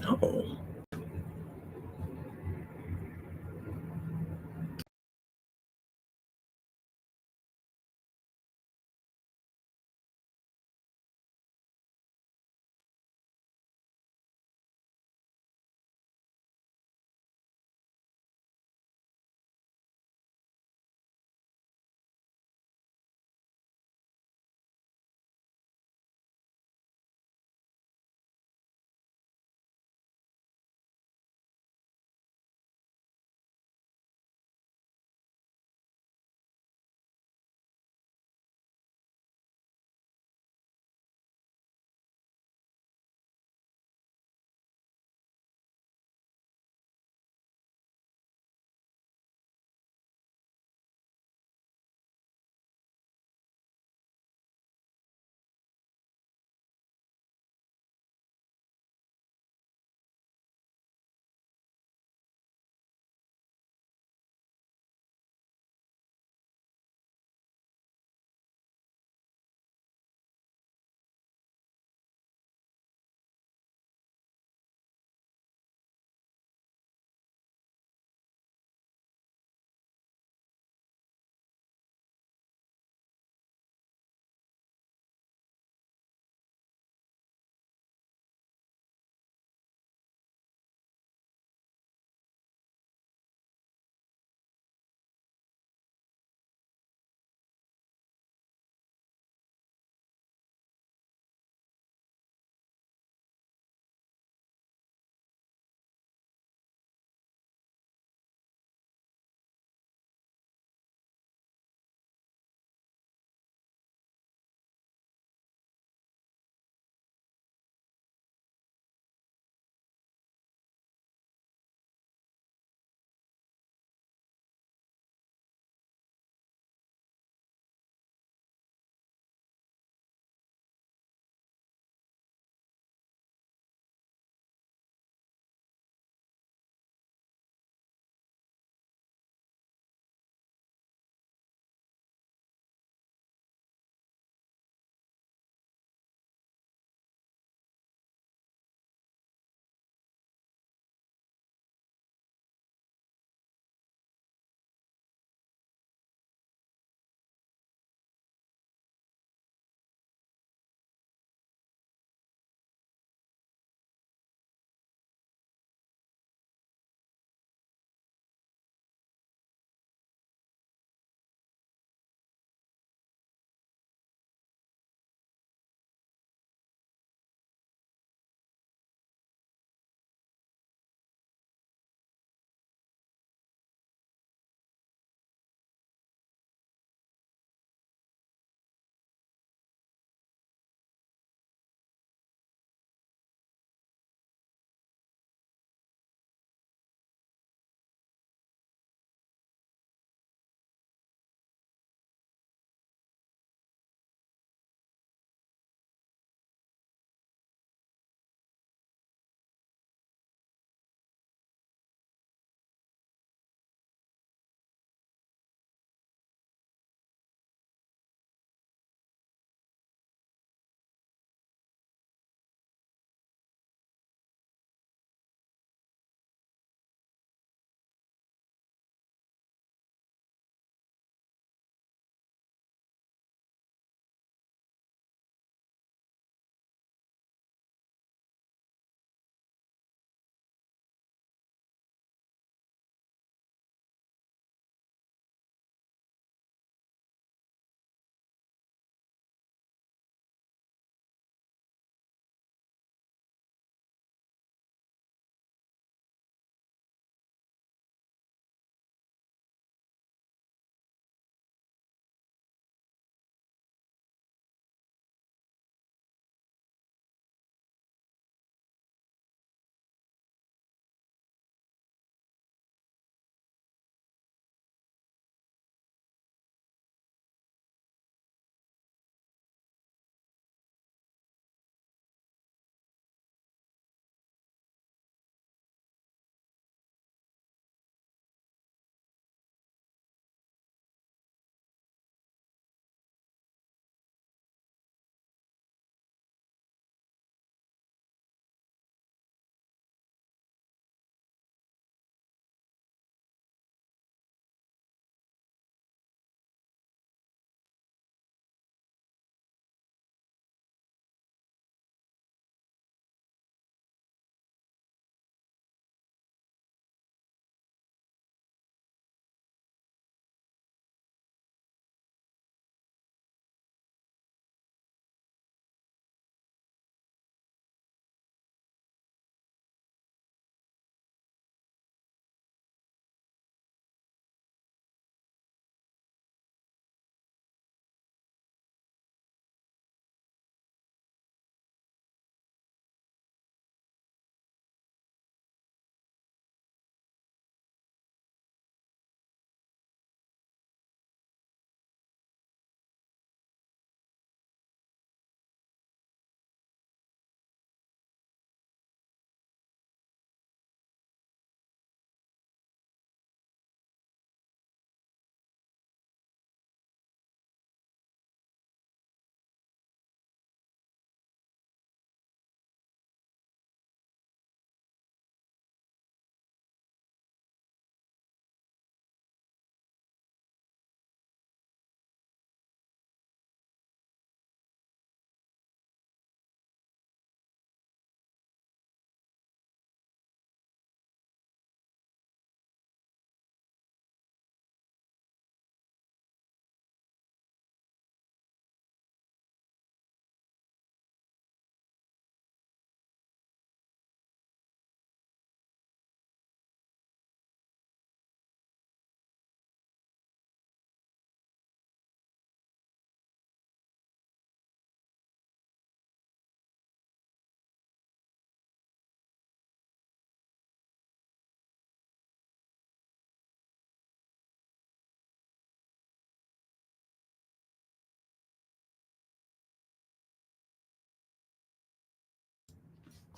Oh.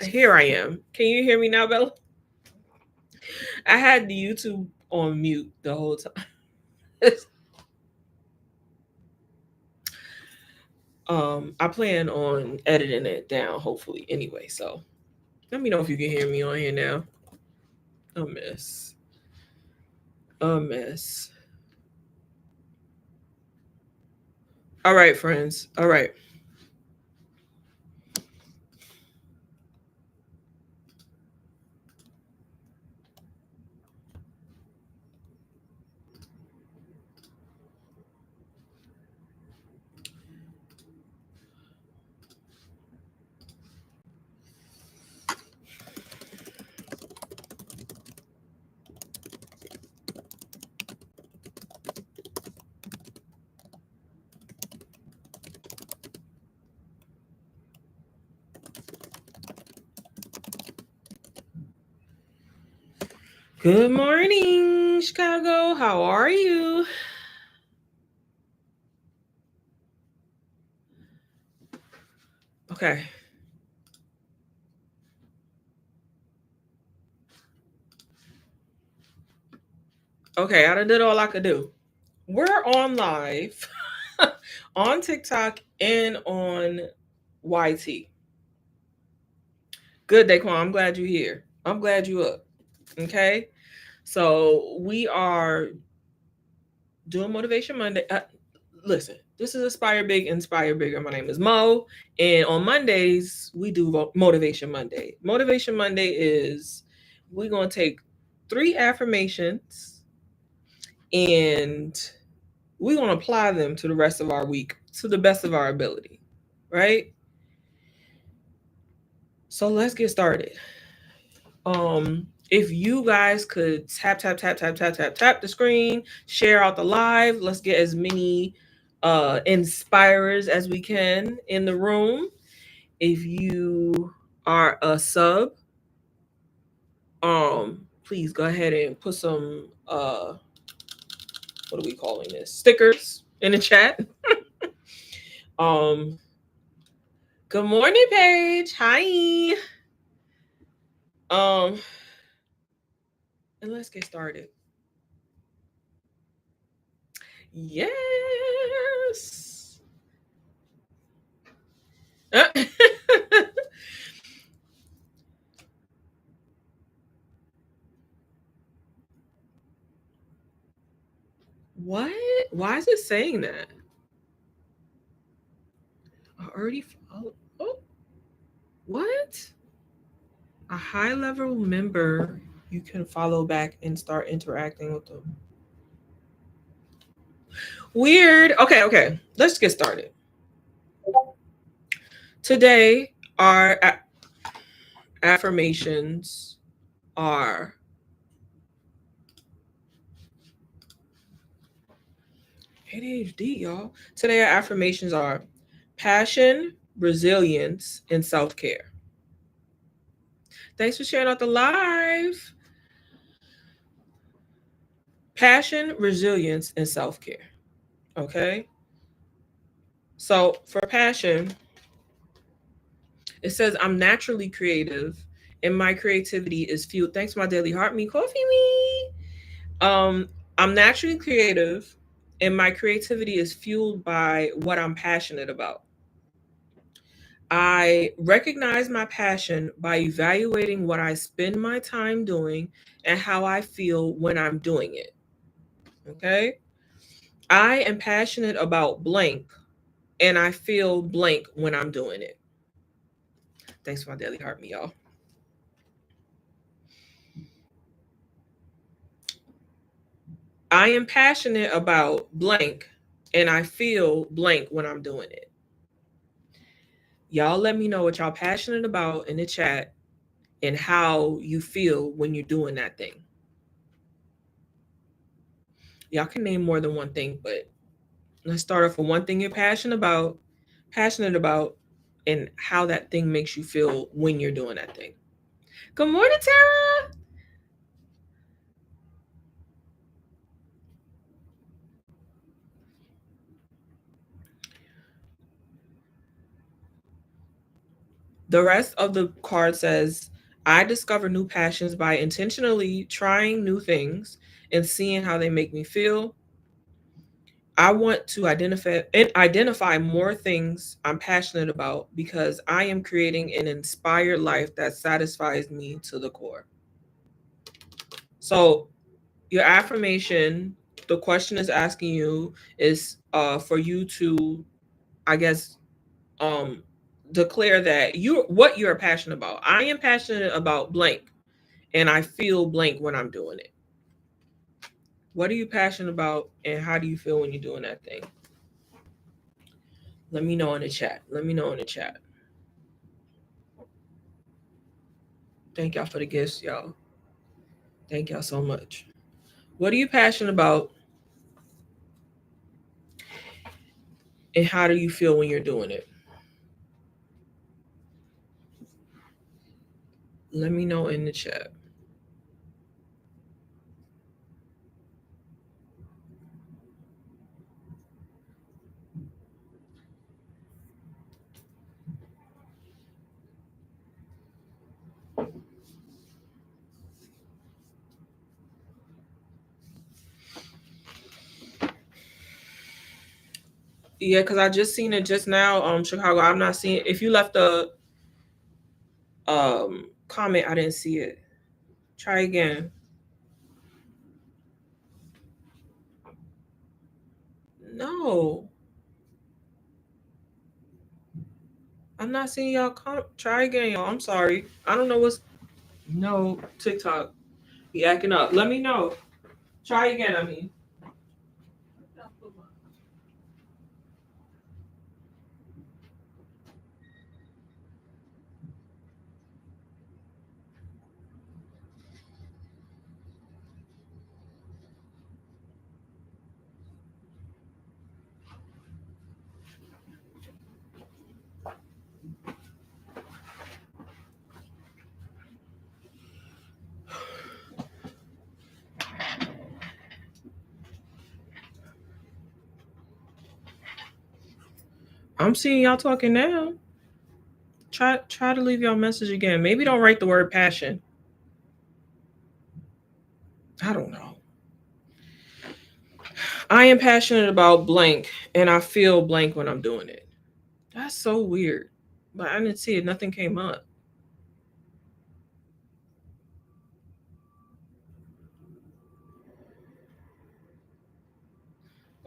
Here I am. Can you hear me now, Bella? I had the YouTube on mute the whole time. I plan on editing it down, hopefully, anyway. So let me know if you can hear me on here now. A mess. A mess. All right, friends. All right. Good morning, Chicago. How are you? Okay. Okay, I did all I could do. We're on live on TikTok and on YT. Good, Daquan. I'm glad you're here. I'm glad you up. Okay. So we are doing Motivation Monday. Listen, this is Aspire Big, Inspire Bigger. My name is Mo. And on Mondays, we do Motivation Monday. Motivation Monday is we're going to take 3 affirmations and we're going to apply them to the rest of our week to the best of our ability. Right? So let's get started. If you guys could tap the screen, share out the live. Let's get as many inspirers as we can in the room. If you are a sub, please go ahead and put some what are we calling this? Stickers in the chat. um Good morning, Paige. Hi. Um and let's get started. Yes. What? Why is it saying that? I already followed. Oh, what? A high level member you can follow back and start interacting with them. Weird. Okay. Let's get started. Today, our affirmations are ADHD, y'all. Today, our affirmations are passion, resilience, and self care. Thanks for sharing out the live. Passion, resilience, and self care. Okay. So for passion, it says I'm naturally creative and my creativity is fueled. Thanks, my daily heart me coffee me. I'm naturally creative and my creativity is fueled by what I'm passionate about. I recognize my passion by evaluating what I spend my time doing and how I feel when I'm doing it. Okay. I am passionate about blank and I feel blank when I'm doing it. Thanks for my daily heart, me, y'all. I am passionate about blank and I feel blank when I'm doing it. Y'all let me know what y'all passionate about in the chat and how you feel when you're doing that thing. Y'all can name more than one thing, but let's start off with one thing you're passionate about, and how that thing makes you feel when you're doing that thing. Good morning, Tara. The rest of the card says, I discover new passions by intentionally trying new things and seeing how they make me feel. I want to identify more things I'm passionate about because I am creating an inspired life that satisfies me to the core. So, your affirmation, the question is asking you is for you to, I guess, um declare that you what you're passionate about. I am passionate about blank and I feel blank when I'm doing it. What are you passionate about and how do you feel when you're doing that thing? Let me know in the chat. Let me know in the chat. Thank y'all for the gifts, y'all. Thank y'all so much. What are you passionate about and how do you feel when you're doing it? Let me know in the chat. Yeah, because I just seen it just now. Chicago. I'm not seeing if you left a comment, I didn't see it. Try again. No. I'm not seeing y'all try again, y'all. I'm sorry. I don't know what's no TikTok be acting up. Let me know. Try again, I mean. I'm seeing y'all talking now. Try to leave y'all message again. Maybe don't write the word passion. I don't know. I am passionate about blank and I feel blank when I'm doing it. That's so weird. But I didn't see it. Nothing came up.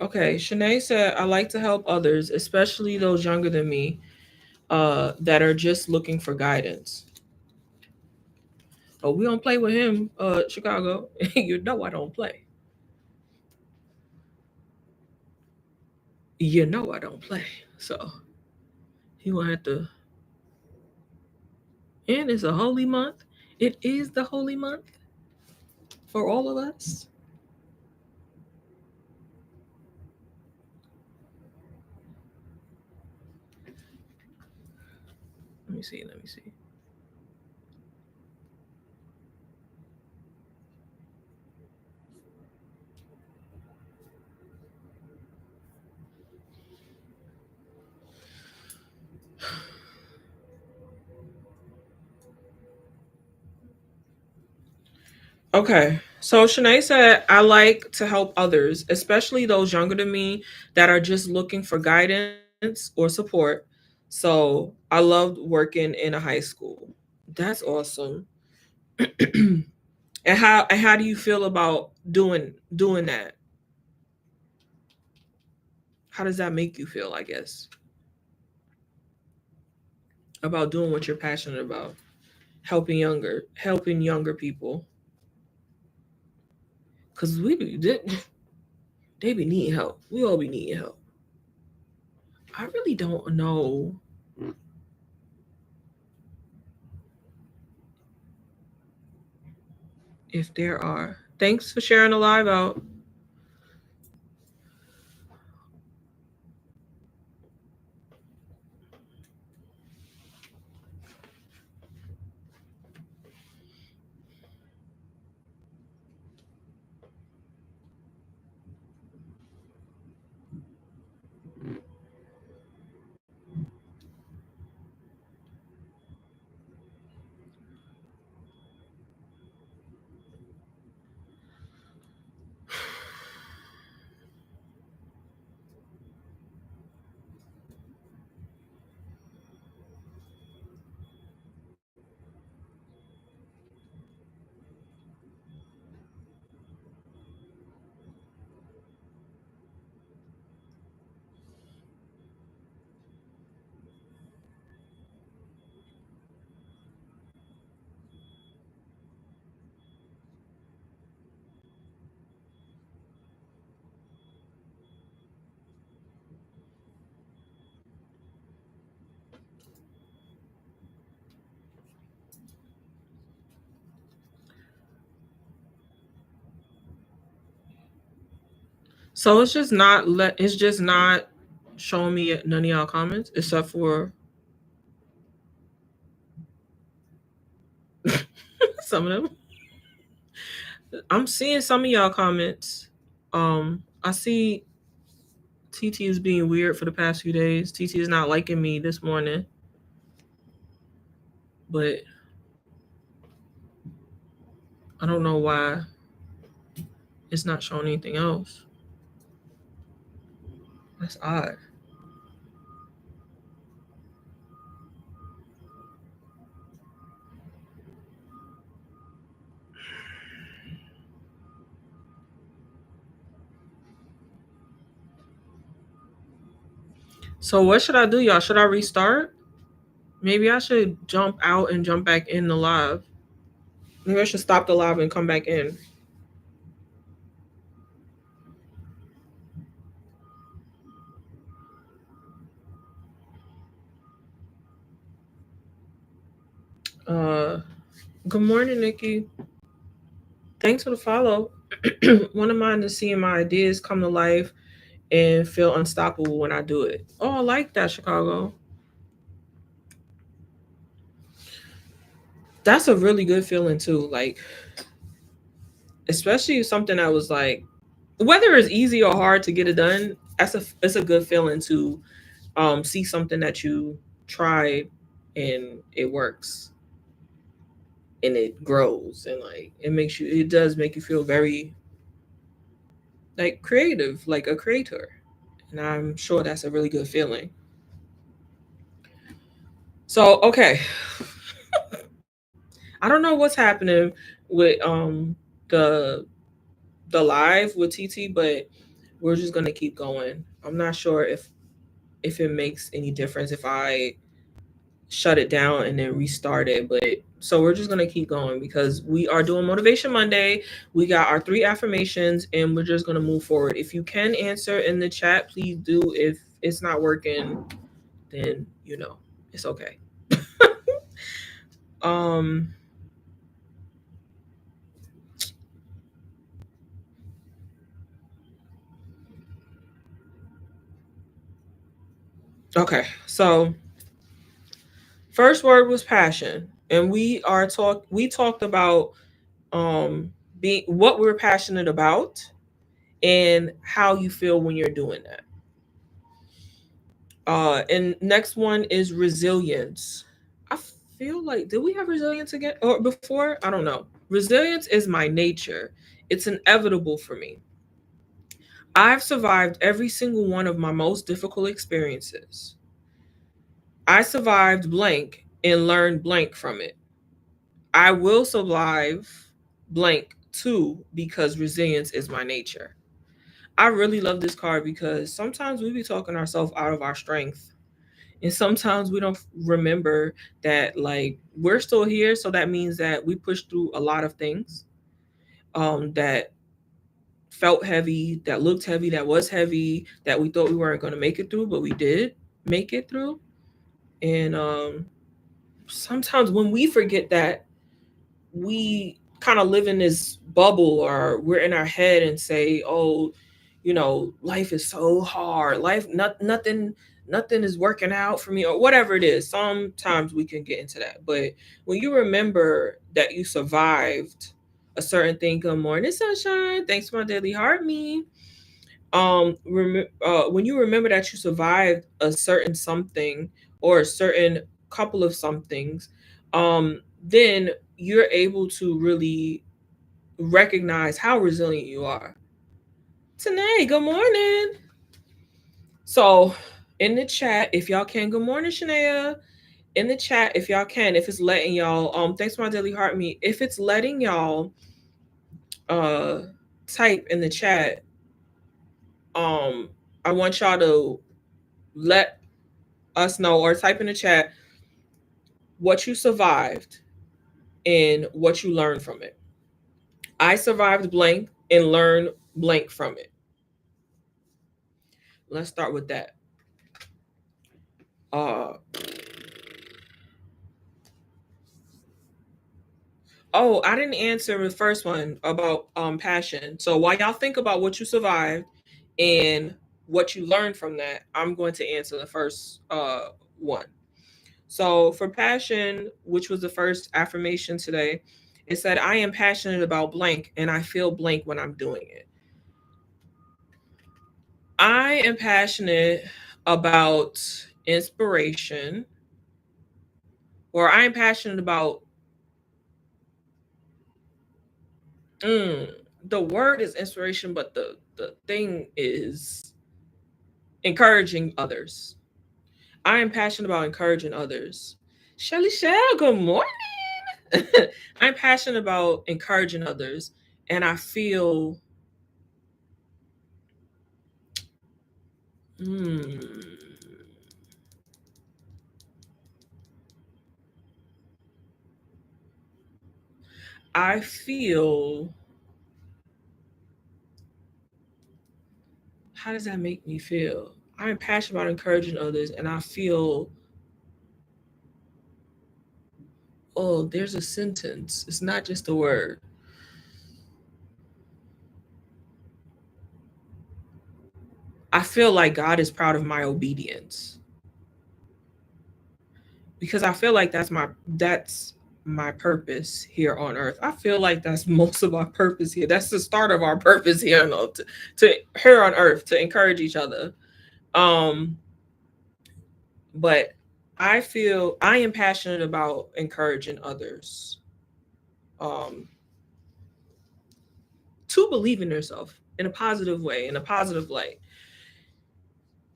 Okay, Shanae said, I like to help others, especially those younger than me, that are just looking for guidance. Oh, we don't play with him, Chicago. You know I don't play. You know I don't play. So he will have to. And it's a holy month. It is the holy month for all of us. Let me see. Let me see. Okay. So Shanae said, I like to help others, especially those younger than me that are just looking for guidance or support. So I loved working in a high school. That's awesome. And how do you feel about doing that? How does that make you feel, I guess, about doing what you're passionate about? Helping younger people. Cause they be needing help. We all be needing help. I really don't know if there are. Thanks for sharing the live out. So it's just not showing me none of y'all comments except for some of them. I'm seeing some of y'all comments. I see TT is being weird for the past few days. TT is not liking me this morning, but I don't know why it's not showing anything else. That's odd. So what should I do, y'all? Should I restart? Maybe I should jump out and jump back in the live. Maybe I should stop the live and come back in. Uh, Good morning, Nikki. Thanks for the follow. One of mine is seeing my ideas come to life and feel unstoppable when I do it. Oh, I like that, Chicago. That's a really good feeling too. Like, especially something that was like, whether it's easy or hard to get it done, it's a good feeling to see something that you tried and it works and it grows and like it does make you feel very like creative, like a creator. And I'm sure that's a really good feeling. So, okay. I don't know what's happening with the the live with TT, but we're just gonna keep going. I'm not sure if it makes any difference if I shut it down and then restart it, but so we're just gonna keep going because we are doing Motivation Monday. We got our 3 affirmations and we're just gonna move forward. If you can answer in the chat, please do. If it's not working, then it's okay. um okay, so first word was passion, and we talked about um being what we're passionate about and how you feel when you're doing that. And next one is resilience. I feel like, did we have resilience again or before? I don't know. Resilience is my nature. It's inevitable for me. I've survived every single one of my most difficult experiences. I survived blank and learned blank from it. I will survive blank too because resilience is my nature. I really love this card because sometimes we be talking ourselves out of our strength. And sometimes we don't remember that like we're still here. So that means that we pushed through a lot of things that felt heavy, that looked heavy, that was heavy, that we thought we weren't going to make it through, but we did make it through. And sometimes when we forget that, we kind of live in this bubble or we're in our head and say, oh, life is so hard. Nothing is working out for me or whatever it is. Sometimes we can get into that. But when you remember that you survived a certain thing, good morning, sunshine. Thanks for my daily heart, me. When you remember that you survived a certain something or a certain couple of somethings, then you're able to really recognize how resilient you are. Tanae, good morning. So in the chat, if y'all can, good morning, Shania. In the chat, if y'all can, if it's letting y'all, thanks for my daily heart me. If it's letting y'all type in the chat, I want y'all to let us know or type in the chat what you survived and what you learned from it. I survived blank and learned blank from it. Let's start with that. Uh oh, I didn't answer the first one about passion. So while y'all think about what you survived and what you learned from that. I'm going to answer the first one. So for passion, which was the first affirmation today, it said, I am passionate about blank and I feel blank when I'm doing it. I am passionate about inspiration, or I am passionate about, the word is inspiration, but the thing is encouraging others. I am passionate about encouraging others. Shelly Shell, good morning. I'm passionate about encouraging others, and I feel I feel, how does that make me feel? I'm passionate about encouraging others, and I feel, oh, there's a sentence. It's not just a word. I feel like God is proud of my obedience, because I feel like that's my purpose here on earth. I feel like that's most of our purpose here. That's the start of our purpose here, to here on earth, to encourage each other. Um, but I feel I am passionate about encouraging others um, to believe in themselves in a positive way, in a positive light.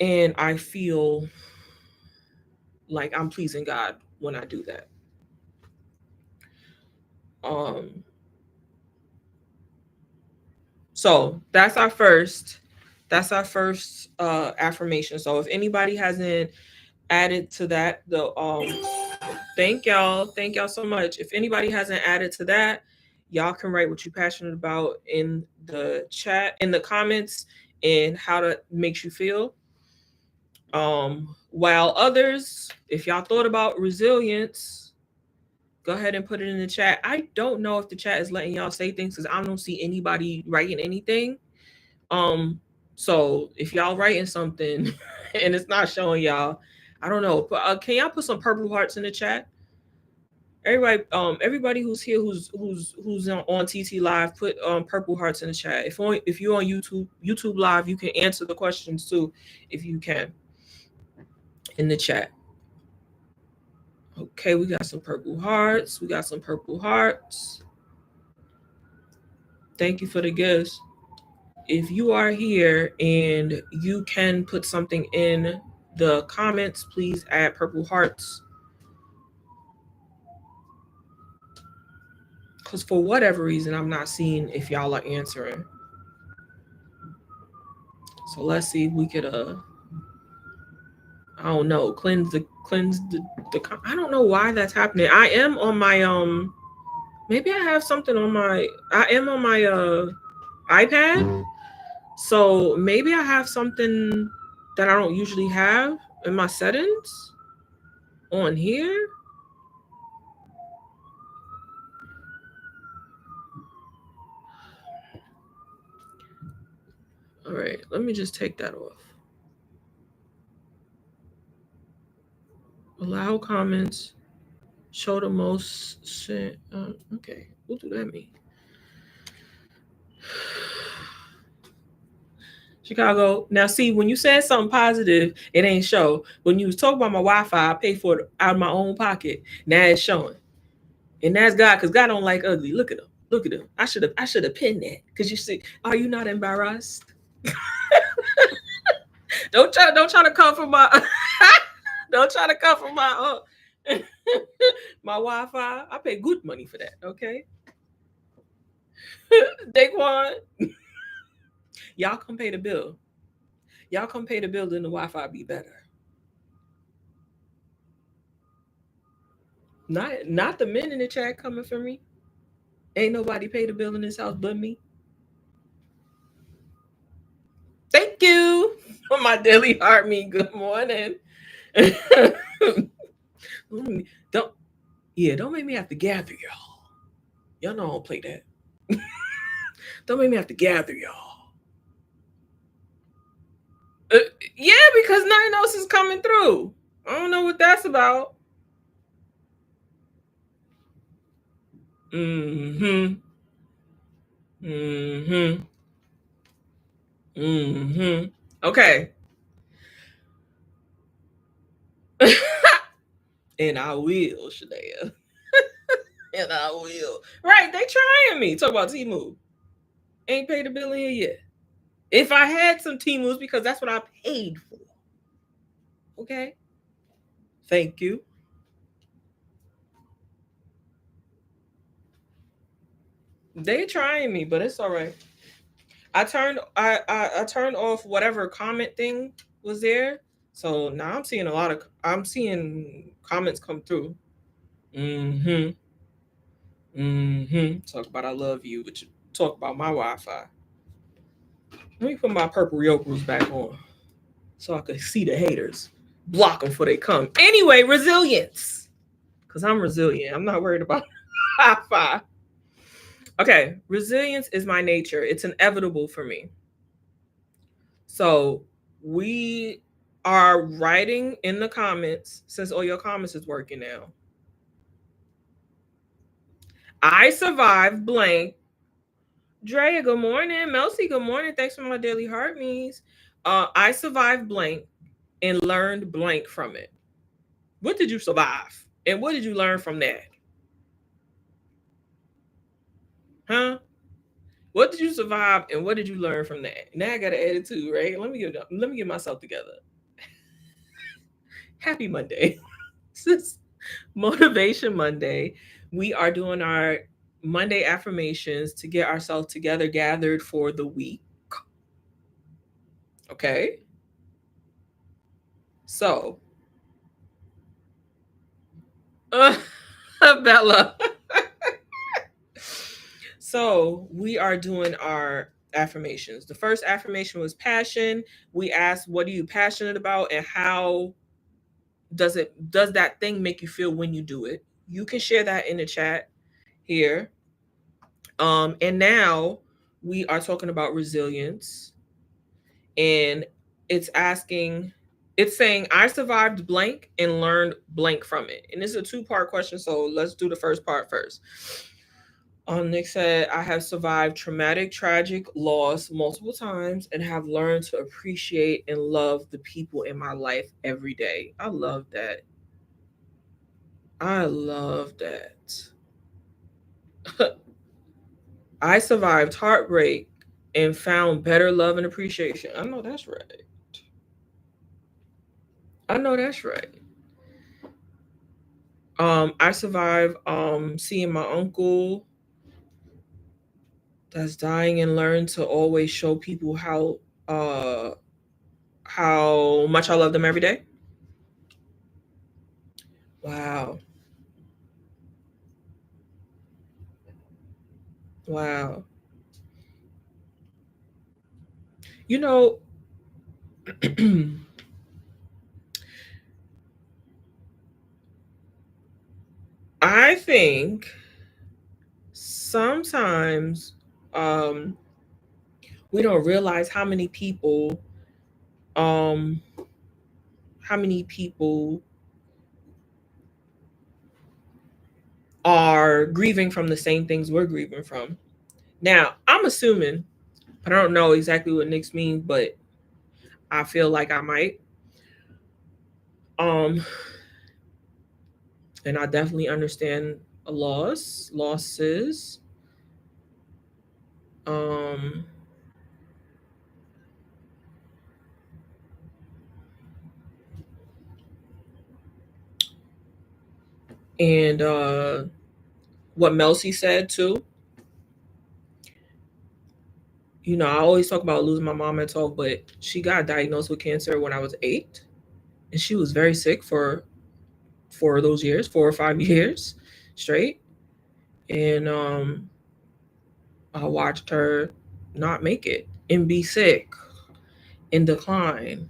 And I feel like I'm pleasing God when I do that. Um, so that's our first affirmation. So if anybody hasn't added to that, the thank y'all so much. If anybody hasn't added to that, y'all can write what you're passionate about in the chat, in the comments, and how that makes you feel. While others, if y'all thought about resilience, go ahead and put it in the chat. I don't know if the chat is letting y'all say things, because I don't see anybody writing anything. Um, so if y'all writing something and it's not showing y'all, I don't know. But can y'all put some purple hearts in the chat? Everybody who's here, who's on TT Live, put purple hearts in the chat. If you're on YouTube Live, you can answer the questions too, if you can, in the chat. Okay, we got some purple hearts. We got some purple hearts. Thank you for the gifts. If you are here and you can put something in the comments, please add purple hearts. Because for whatever reason, I'm not seeing if y'all are answering. So let's see if we could I don't know, cleanse the I don't know why that's happening. I am on my maybe I have something on my I am on my iPad. So maybe I have something that I don't usually have in my settings on here. All right, let me just take that off. Allow comments. Show the most. Okay, what do that mean? Chicago. Now, see, when you said something positive, it ain't show. When you was talking about my Wi-Fi, I paid for it out of my own pocket. Now it's showing, and that's God, because God don't like ugly. Look at him. Look at him. I should have pinned that, because you see, are you not embarrassed? Don't try to come for my don't try to come for my my Wi-Fi. I pay good money for that, okay? Daquan, y'all come pay the bill. Y'all come pay the bill, then the Wi-Fi be better. Not the men in the chat coming for me. Ain't nobody pay the bill in this house but me. Thank you for my daily heart me. Good morning. Don't make me have to gather y'all. Y'all know I don't play that. Don't make me have to gather y'all. Yeah, because nothing else is coming through. I don't know what that's about. Mm-hmm. Mm-hmm. Mm-hmm. Okay. And I will, Shania. And I will. Right, they trying me. Talk about T-Move. Ain't paid a bill in here yet. If I had some T-Moves, because that's what I paid for. Okay. Thank you. They trying me, but it's all right. I turned off whatever comment thing was there. So now I'm seeing comments come through. Mm-hmm. Mm-hmm. Talk about I love you, but you talk about my Wi-Fi. Let me put my purple yokels back on so I can see the haters. Block them before they come. Anyway, resilience. Because I'm resilient. I'm not worried about Wi-Fi. Okay, resilience is my nature. It's inevitable for me. So we are writing in the comments, since all your comments is working now. I survived blank. Drea, good morning. Melcy, good morning. Thanks for my daily heart me's. I survived blank and learned blank from it. What did you survive? And what did you learn from that? Huh? What did you survive and what did you learn from that? Now I gotta add it too, right? Let me get myself together. Happy Monday. This is Motivation Monday. We are doing our Monday affirmations to get ourselves together, gathered for the week. Okay. So, Bella. So, we are doing our affirmations. The first affirmation was passion. We asked, what are you passionate about and how does that thing make you feel when you do it? You can share that in the chat here. And now we are talking about resilience, and it's asking, it's saying, I survived blank and learned blank from it. And this is a two-part question, so let's do the first part first. Nick said, I have survived traumatic, tragic loss multiple times and have learned to appreciate and love the people in my life every day. I love that. I love that. I survived heartbreak and found better love and appreciation. I know that's right. I know that's right. I survived seeing my uncle that's dying and learned to always show people how much I love them every day. Wow. Wow. You know, I think sometimes we don't realize um how many people are grieving from the same things we're grieving from. Now, I'm assuming, but I don't know exactly what Nick's means, but I feel like I might. Um, and I definitely understand a losses. Um, and what Melcy said too. You know, I always talk about losing my mom at 12, but she got diagnosed with cancer when I was 8, and she was very sick for those years, 4 or 5 years straight. And I watched her not make it and be sick and decline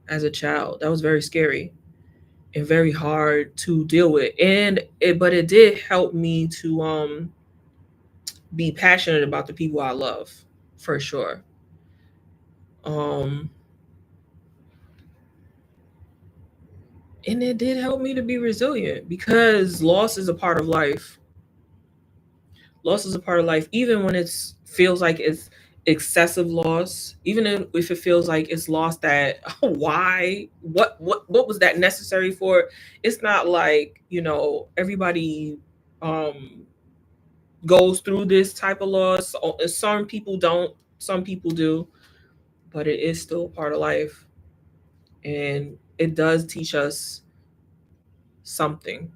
as a child. That was very scary and very hard to deal with. But it did help me to be passionate about the people I love, for sure. Um And it did help me to be resilient because loss is a part of life. Loss is a part of life, even when it feels like it's excessive loss, even if it feels like it's loss that why what was that necessary for. It's not like, everybody um goes through this type of loss. Some people don't, some people do, but it is still part of life, and it does teach us something.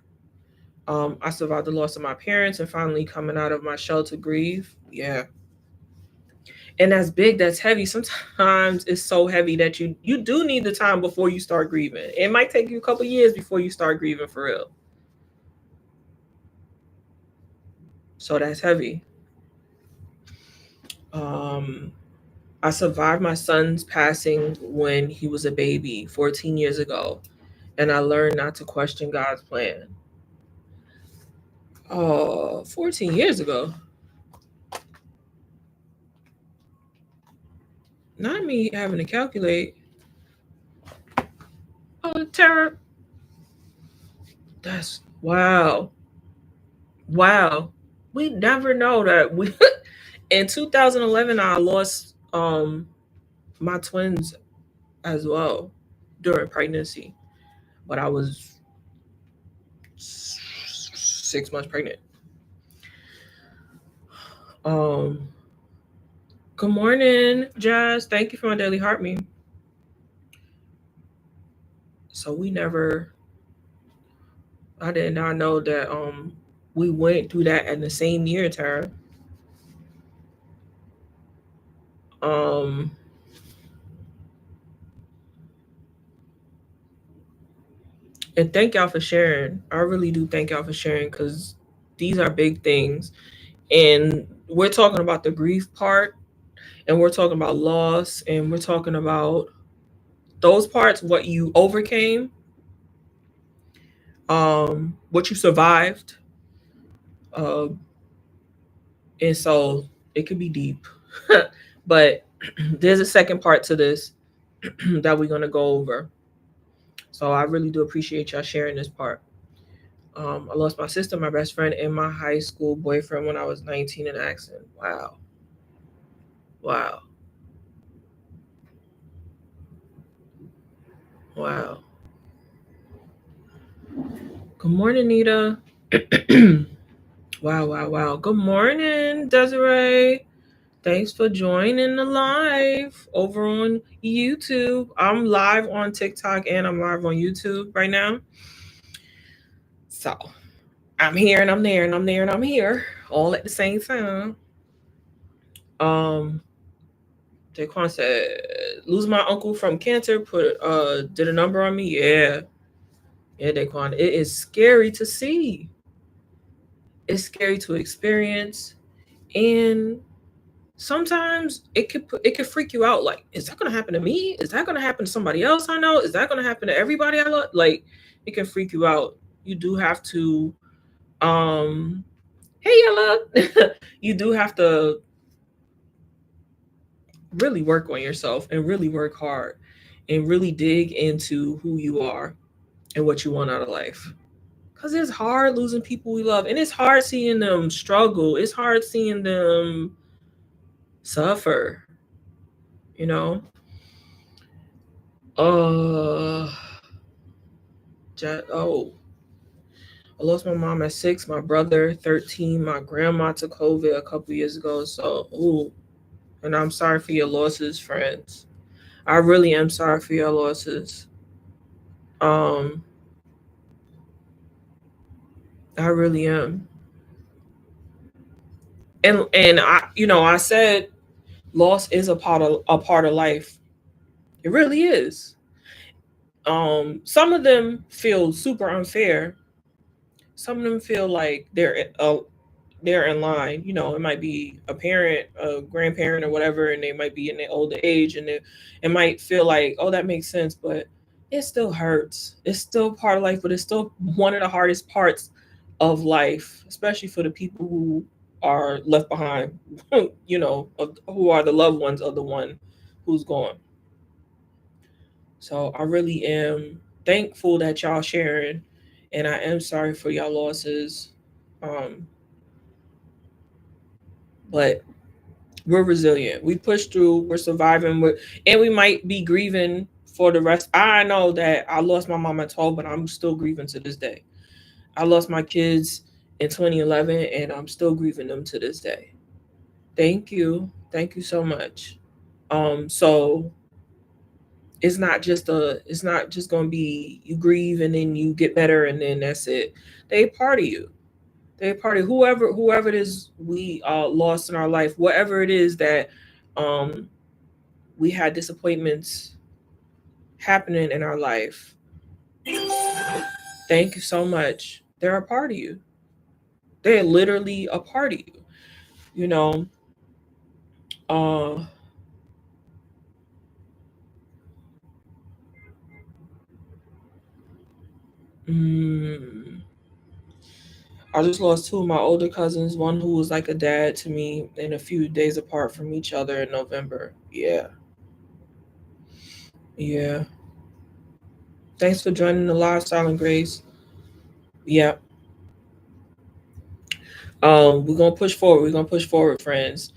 I survived the loss of my parents and finally coming out of my shell to grieve. Yeah. And that's big, that's heavy. Sometimes it's so heavy that you do need the time before you start grieving. It might take you a couple years before you start grieving for real. So that's heavy. Um, I survived my son's passing when he was a baby 14 years ago, and I learned not to question God's plan. Oh, 14 years ago. Not me having to calculate. Oh, Tara, that's wow. Wow. We never know that we in 2011 I lost my twins as well during pregnancy, but I was 6 months pregnant. Um Good morning, Jazz. Thank you for my daily heart me. So I did not know that we went through that in the same year, Tara. Um and thank y'all for sharing. I really do thank y'all for sharing, because these are big things. And we're talking about the grief part, and we're talking about loss, and we're talking about those parts, what you overcame, what you survived. Uh, and so it could be deep. But there's a second part to this that we're going to go over. So I really do appreciate y'all sharing this part. I lost my sister, my best friend, and my high school boyfriend when I was 19 in an accident. Wow. Wow. Wow. Good morning, Nita. Wow, wow, wow. Good morning, Desiree. Thanks for joining the live over on YouTube. I'm live on TikTok and I'm live on YouTube right now. So I'm here and I'm there and I'm there and I'm here all at the same time. Um, Daquan said, lose my uncle from cancer, did a number on me. Yeah. Yeah, Daquan. It is scary to see. It's scary to experience. And sometimes it could freak you out. Like, is that gonna happen to me? Is that gonna happen to somebody else I know? Is that gonna happen to everybody I love? Like, it can freak you out. You do have to hey Yella. You do have to really work on yourself and really work hard and really dig into who you are and what you want out of life. Because it's hard losing people we love, and it's hard seeing them struggle. It's hard seeing them suffer, you know. Uh, oh, I lost my mom at 6, my brother 13, my grandma to COVID a couple years ago. So, ooh, and I'm sorry for your losses, friends. I really am sorry for your losses. Um, I really am. And I said loss is a part of life. It really is. Some of them feel super unfair. Some of them feel like they're in line. It might be a parent, a grandparent, or whatever, and they might be in their older age, and it might feel like, oh, that makes sense, but it still hurts. It's still part of life, but it's still one of the hardest parts of life, especially for the people who are left behind, who are the loved ones of the one who's gone. So I really am thankful that y'all sharing, and I am sorry for y'all losses. But we're resilient. We push through. We're surviving. And we might be grieving for the rest. I know that I lost my mom at 12, but I'm still grieving to this day. I lost my kids in 2011, and I'm still grieving them to this day. Thank you. Thank you so much. So it's not just gonna be you grieve and then you get better and then that's it. They part of you. They part of whoever it is we lost in our life, whatever it is that um we had disappointments happening in our life. Thank you so much. They're a part of you. They're literally a part of you. You know, uh mm, I just lost two of my older cousins, one who was like a dad to me, and a few days apart from each other in November. Yeah. Yeah. Thanks for joining the live, Silent Grace. Yeah. We're gonna push forward. We're gonna push forward, friends.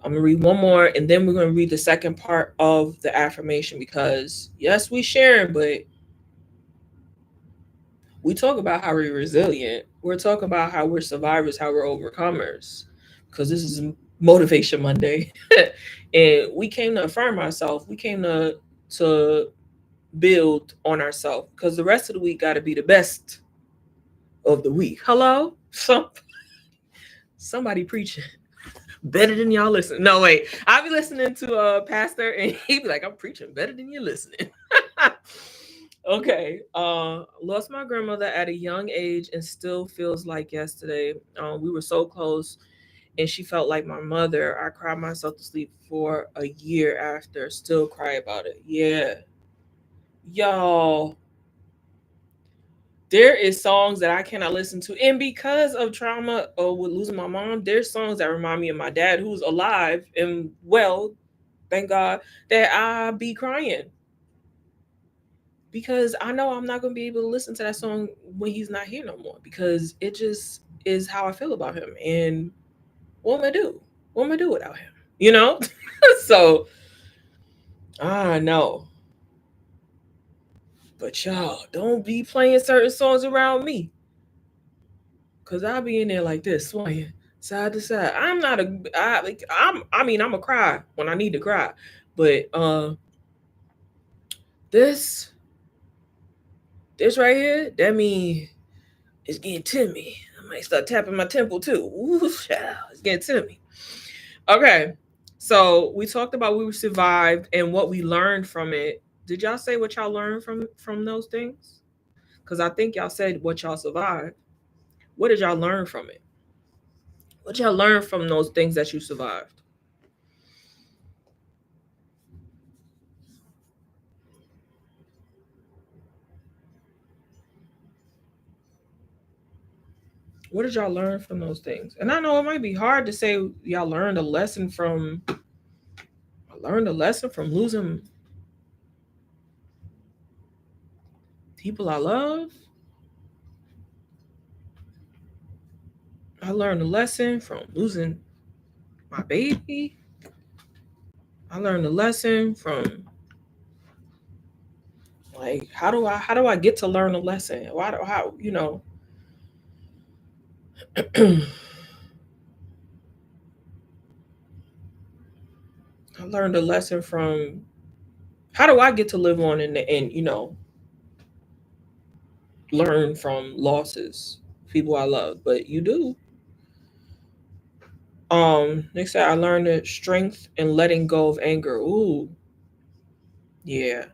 I'm gonna read one more, and then we're gonna read the second part of the affirmation because yes, we sharing, but we talk about how we're resilient. We're talking about how we're survivors, how we're overcomers, because this is Motivation Monday, and we came to affirm ourselves. We came to build on ourselves because the rest of the week got to be the best of the week. Hello, somebody preaching better than y'all listen. No, wait. I'll be listening to a pastor and he'd be like, I'm preaching better than you listening. Okay. Lost my grandmother at a young age and still feels like yesterday. We were so close and she felt like my mother. I cried myself to sleep for a year after, still cry about it. Yeah. Y'all, there is songs that I cannot listen to. And because of trauma or with losing my mom, there's songs that remind me of my dad who's alive and well, thank God, that I be crying. Because I know I'm not gonna be able to listen to that song when he's not here no more. Because it just is how I feel about him. And what am I do? What am I do without him? You know? So I know. But y'all don't be playing certain songs around me. Cause I'll be in there like this, swaying side to side. I'm not a I like I mean I'm a cry when I need to cry. But this this right here, that mean it's getting to me. I might start tapping my temple too. Ooh, child, it's getting to me. Okay. So we talked about we survived and what we learned from it. Did y'all say what y'all learned from those things? Because I think y'all said what y'all survived. What did y'all learn from it? What y'all learn from those things that you survived? What did y'all learn from those things? And I know it might be hard to say y'all learned a lesson from. I learned a lesson from losing people I love. I learned a lesson from losing my baby. I learned a lesson from like how do I get to learn a lesson? Why do how you know? I learned a lesson from how do I get to live on and learn from losses, people I love. But you do. Next thing I learned the strength and letting go of anger. Ooh, yeah.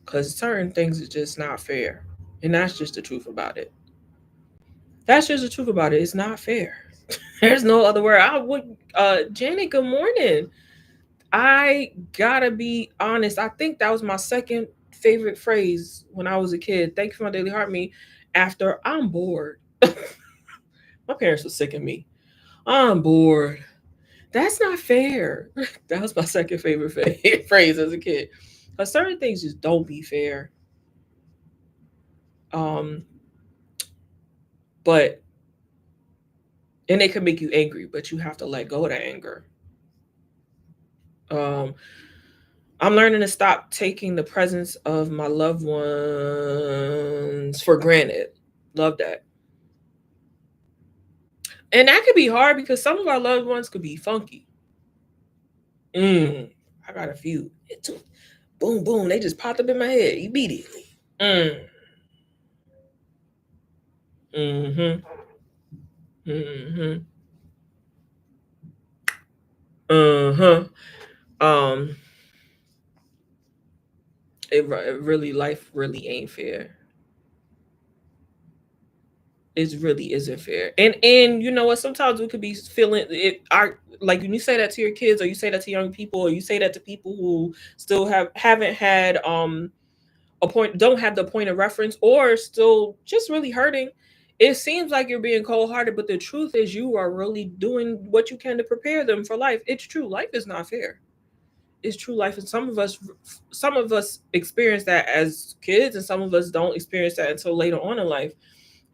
Cause certain things is just not fair. And that's just the truth about it. That's just the truth about it. It's not fair. There's no other word. I would Janet, good morning. I gotta be honest. I think that was my second favorite phrase when I was a kid. Thank you for my daily heart me. After I'm bored. My parents were sick of me. I'm bored. That's not fair. That was my second favorite phrase as a kid. But certain things just don't be fair. But and it can make you angry, but you have to let go of that anger. Um, I'm learning to stop taking the presence of my loved ones for granted. Love that. And that could be hard because some of our loved ones could be funky. I got a few. Boom, boom. They just popped up in my head immediately. Mm-hmm. Mm-hmm. Uh-huh. Um, it really, life really ain't fair. It really isn't fair. And you know what? Sometimes we could be feeling it. Like when you say that to your kids, or you say that to young people, or you say that to people who still haven't had a point, don't have the point of reference, or still just really hurting. It seems like you're being cold hearted, but the truth is you are really doing what you can to prepare them for life. It's true. Life is not fair. It's true life, and some of us experience that as kids, and some of us don't experience that until later on in life.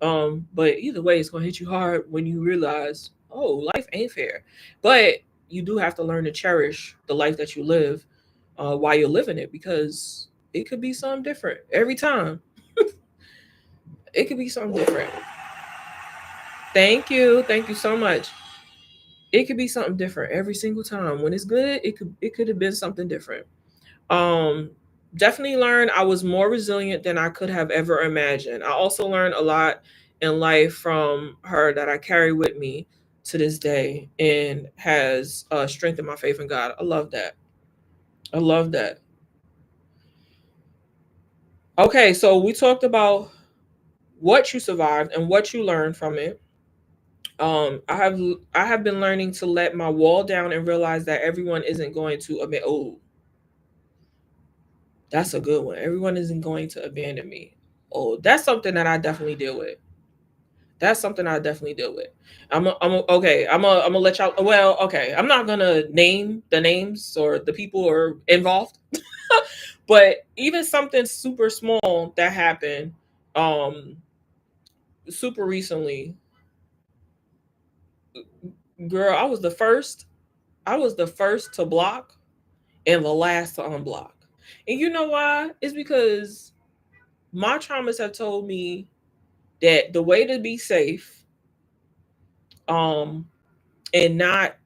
But either way, it's gonna hit you hard when you realize, oh, life ain't fair. But you do have to learn to cherish the life that you live while you're living it, because it could be something different every time. It could be something different. Thank you so much. It could be something different every single time. When it's good, it could have been something different. Um, Definitely learned I was more resilient than I could have ever imagined. I also learned a lot in life from her that I carry with me to this day, and has strengthened my faith in God. I love that. I love that. Okay, so we talked about what you survived and what you learned from it. I have been learning to let my wall down and realize that everyone isn't going to admit. Oh, that's a good one. Everyone isn't going to abandon me. Oh, that's something that I definitely deal with. That's something I definitely deal with. Okay. I'm gonna let y'all. Well, okay. I'm not gonna name the names or the people or involved, but even something super small that happened, um, super recently, girl. I was the first. I was the first to block and the last to unblock. And you know why? It's because my traumas have told me that the way to be safe, um, and not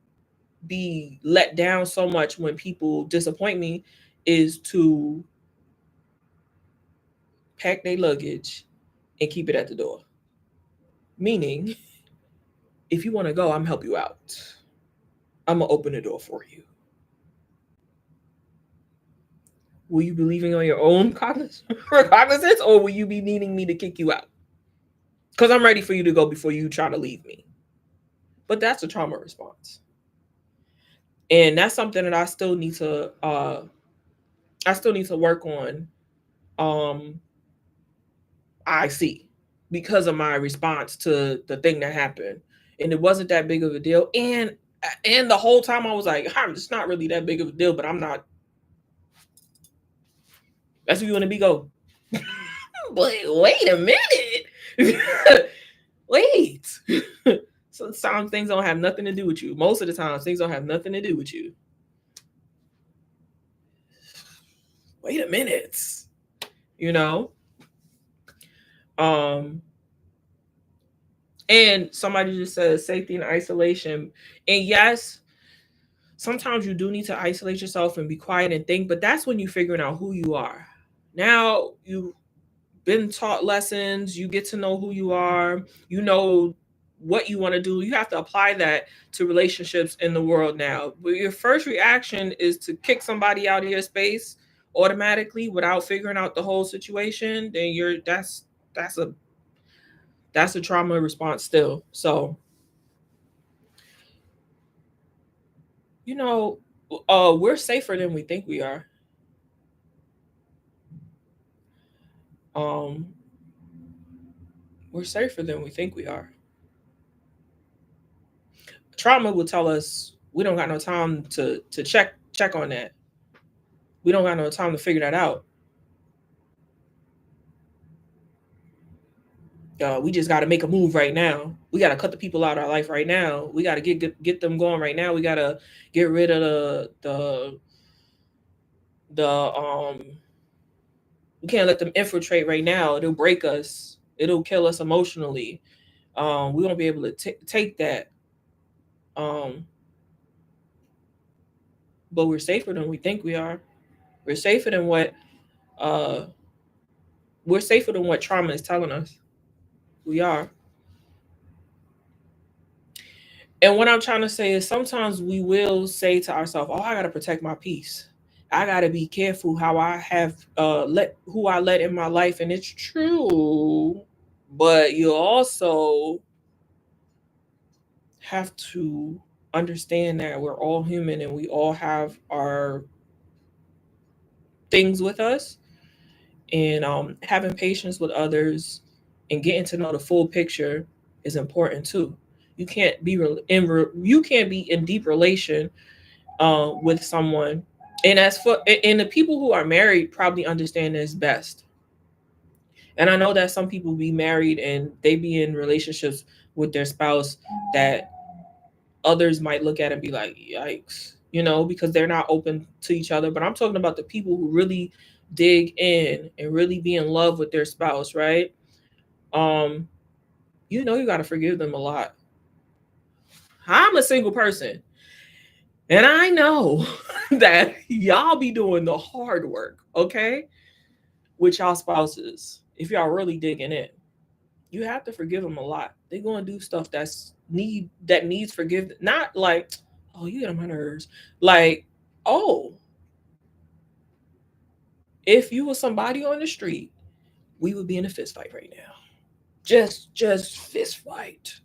be let down so much when people disappoint me, is to pack their luggage and keep it at the door. Meaning, if you want to go, I'm help you out. I'm gonna open the door for you. Will you be leaving on your own recognizance, or will you be needing me to kick you out? Because I'm ready for you to go before you try to leave me. But that's a trauma response, and that's something that I still need to work on. Um, I see, because of my response to the thing that happened, and it wasn't that big of a deal. And the whole time I was like, it's not really that big of a deal, but I'm not. That's who you want to be. Go. But wait a minute. Wait. Sometimes things don't have nothing to do with you. Most of the time, things don't have nothing to do with you. Wait a minute. You know. Um. And somebody just said safety and isolation. And yes, sometimes you do need to isolate yourself and be quiet and think, but that's when you're figuring out who you are. Now you've been taught lessons, you get to know who you are, you know what you want to do. You have to apply that to relationships in the world now. But your first reaction is to kick somebody out of your space automatically without figuring out the whole situation, then that's a that's a trauma response still. So, you know, we're safer than we think we are. Um, we're safer than we think we are. Trauma will tell us we don't got no time to check on that. We don't got no time to figure that out. We just got to make a move right now. We got to cut the people out of our life right now. We got to get them going right now. We got to get rid of the we can't let them infiltrate right now. It'll break us. It'll kill us emotionally. We won't be able to take that. Um, but we're safer than we think we are. We're safer than what uh, we're safer than what trauma is telling us. We are. And what I'm trying to say is sometimes we will say to ourselves, "Oh, I gotta protect my peace. I gotta be careful how I have let who I let in my life," and it's true. But you also have to understand that we're all human and we all have our things with us, and having patience with others and getting to know the full picture is important too. You can't be you can't be in deep relation with someone, and as for and the people who are married probably understand this best. And I know that some people be married and they be in relationships with their spouse that others might look at and be like, yikes, because they're not open to each other. But I'm talking about the people who really dig in and really be in love with their spouse, right? Um, you got to forgive them a lot. I'm a single person, and I know that y'all be doing the hard work, okay, with y'all spouses. If y'all really digging in, you have to forgive them a lot. They're gonna do stuff that needs forgiveness. Not like, oh, you get on my nerves. Like, oh, if you was somebody on the street, we would be in a fist fight right now. Just fist fight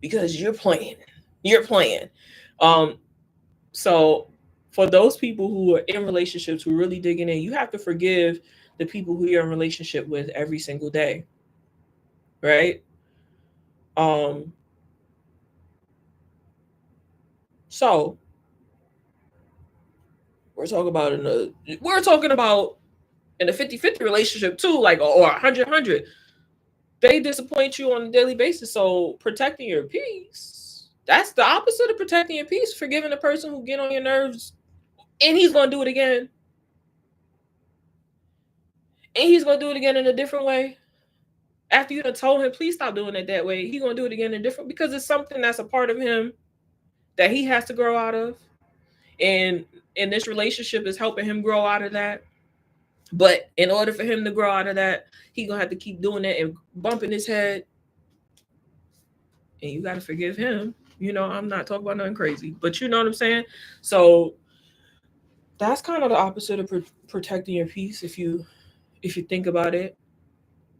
because you're playing. You're playing. Um, so for those people who are in relationships who are really digging in, you have to forgive the people who you're in relationship with every single day, right? Um, so we're talking about in a 50-50 relationship too, like, or 100-100. They disappoint you on a daily basis. So protecting your peace, that's the opposite of protecting your peace. Forgiving the person who get on your nerves, and he's gonna do it again. And he's gonna do it again in a different way. After you done told him, please stop doing it that way, he's gonna do it again in different, because it's something that's a part of him that he has to grow out of. And this relationship is helping him grow out of that. But in order for him to grow out of that, he gonna have to keep doing that and bumping his head. And you gotta forgive him. I'm not talking about nothing crazy, but you know what I'm saying. So that's kind of the opposite of protecting your peace, if you think about it,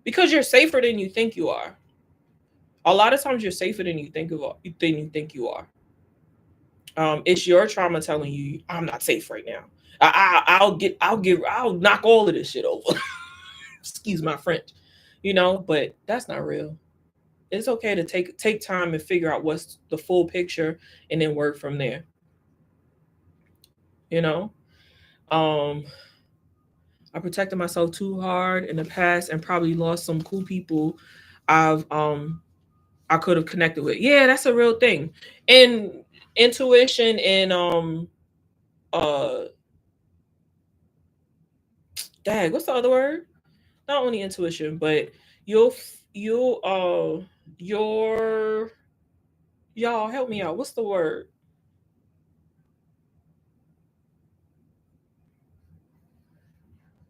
because you're safer than you think you are. A lot of times, you're safer than you think you are. It's your trauma telling you, I'm not safe right now. I'll knock all of this shit over. Excuse my French, but that's not real. It's okay to take time and figure out what's the full picture and then work from there. You know, um, I protected myself too hard in the past and probably lost some cool people I've I could have connected with. Yeah, that's a real thing. And intuition and uh dang, what's the other word? Not only intuition, but you'll you'll your y'all help me out. What's the word?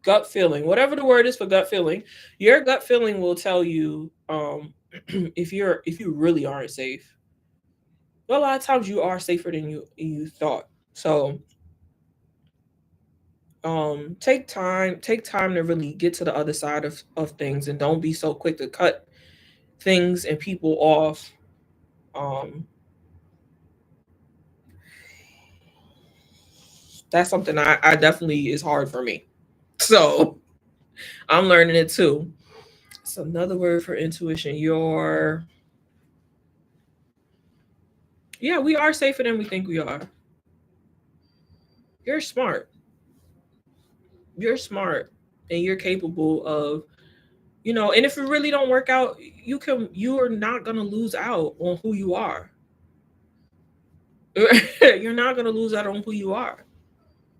Gut feeling. Whatever the word is for gut feeling, your gut feeling will tell you if you really aren't safe. A lot of times you are safer than you thought. So take time to really get to the other side of things, and don't be so quick to cut things and people off. um that's something I definitely is hard for me. So I'm learning it too. It's another word for intuition. Yeah, we are safer than we think we are. You're smart. You're smart, and you're capable of You know, and if it really don't work out, you are not going to lose out on who you are. You're not going to lose out on who you are.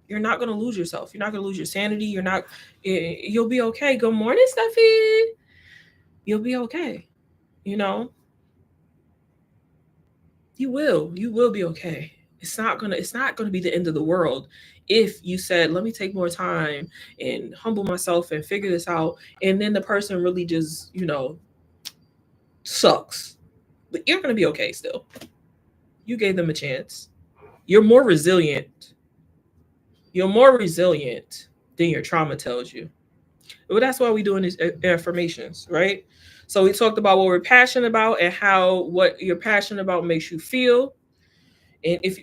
You're not going to lose yourself. You're not going to lose your sanity. You'll be okay. Good morning, Steffi. You'll be okay. You know, you will be okay. It's not gonna be the end of the world if you said, let me take more time and humble myself and figure this out. And then the person really just, sucks. But you're gonna be okay still. You gave them a chance. You're more resilient. You're more resilient than your trauma tells you. Well, that's why we're doing these affirmations, right? So we talked about what we're passionate about and how what you're passionate about makes you feel. And if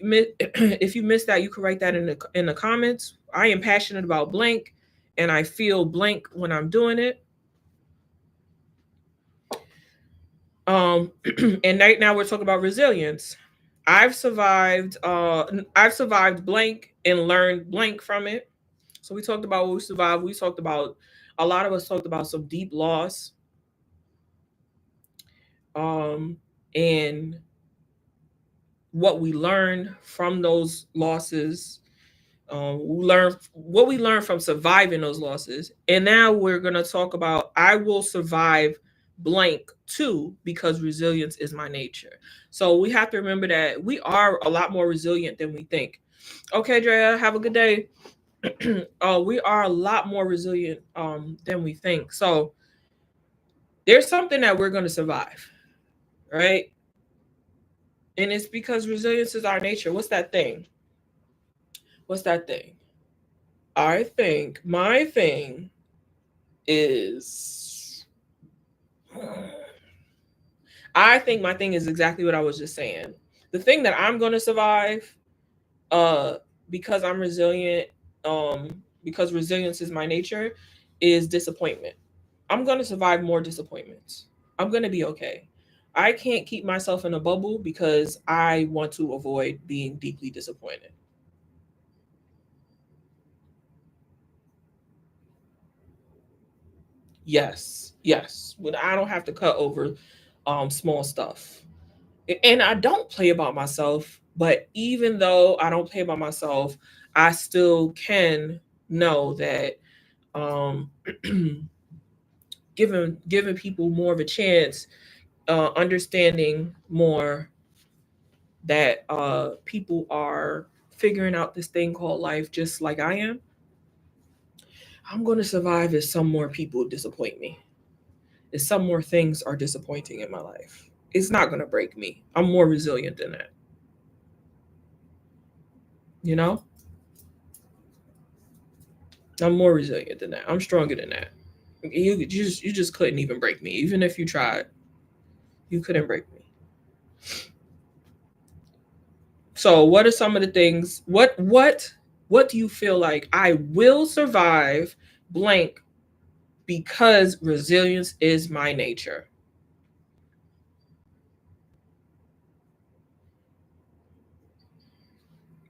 if you missed that, you can write that in the comments. I am passionate about blank, and I feel blank when I'm doing it. And right now we're talking about resilience. I've survived. I've survived blank and learned blank from it. So we talked about what we survived. We talked about a lot of us talked about some deep loss. And what we learned from those losses. We learn what we learned from surviving those losses, and now we're going to talk about I will survive blank too because resilience is my nature. So we have to remember that we are a lot more resilient than we think. Okay, Drea, have a good day. We are a lot more resilient than we think. So there's something that we're going to survive, right? And it's because resilience is our nature. What's that thing? What's that thing? I think my thing is I think my thing is exactly what I was just saying. The thing that I'm going to survive uh because I'm resilient, because resilience is my nature, is disappointment. I'm going to survive more disappointments. I'm going to be okay. I can't keep myself in a bubble because I want to avoid being deeply disappointed. Yes, yes. But I don't have to cut over small stuff. And I don't play about myself, but even though I don't play about myself, I still can know that um giving people more of a chance, understanding more that people are figuring out this thing called life just like I am. I'm going to survive if some more people disappoint me. If some more things are disappointing in my life. It's not going to break me. I'm more resilient than that. You know? I'm more resilient than that. I'm stronger than that. You just couldn't even break me. Even if you tried, you couldn't break me. So what are some of the things? What do you feel like I will survive blank because resilience is my nature?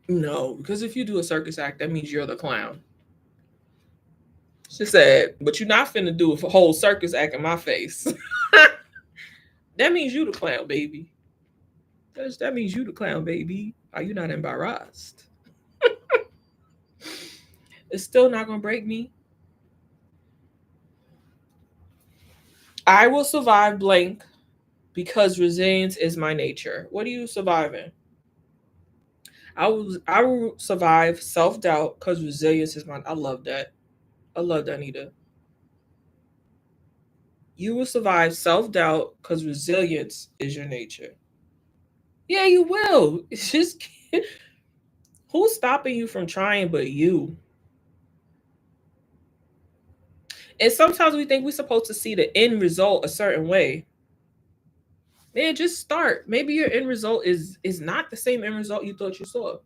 No, because if you do a circus act, that means you're the clown. She said, but you're not finna do a whole circus act in my face. That means you the clown, baby. That means you the clown, baby. Are you not embarrassed? It's still not gonna break me. I will survive blank because resilience is my nature. What are you surviving? I will survive self doubt because resilience is my. I love that. I love that, Anita. You will survive self doubt because resilience is your nature. Yeah, you will. It's just who's stopping you from trying but you? And sometimes we think we're supposed to see the end result a certain way. Man, just start. Maybe your end result is not the same end result you thought you saw.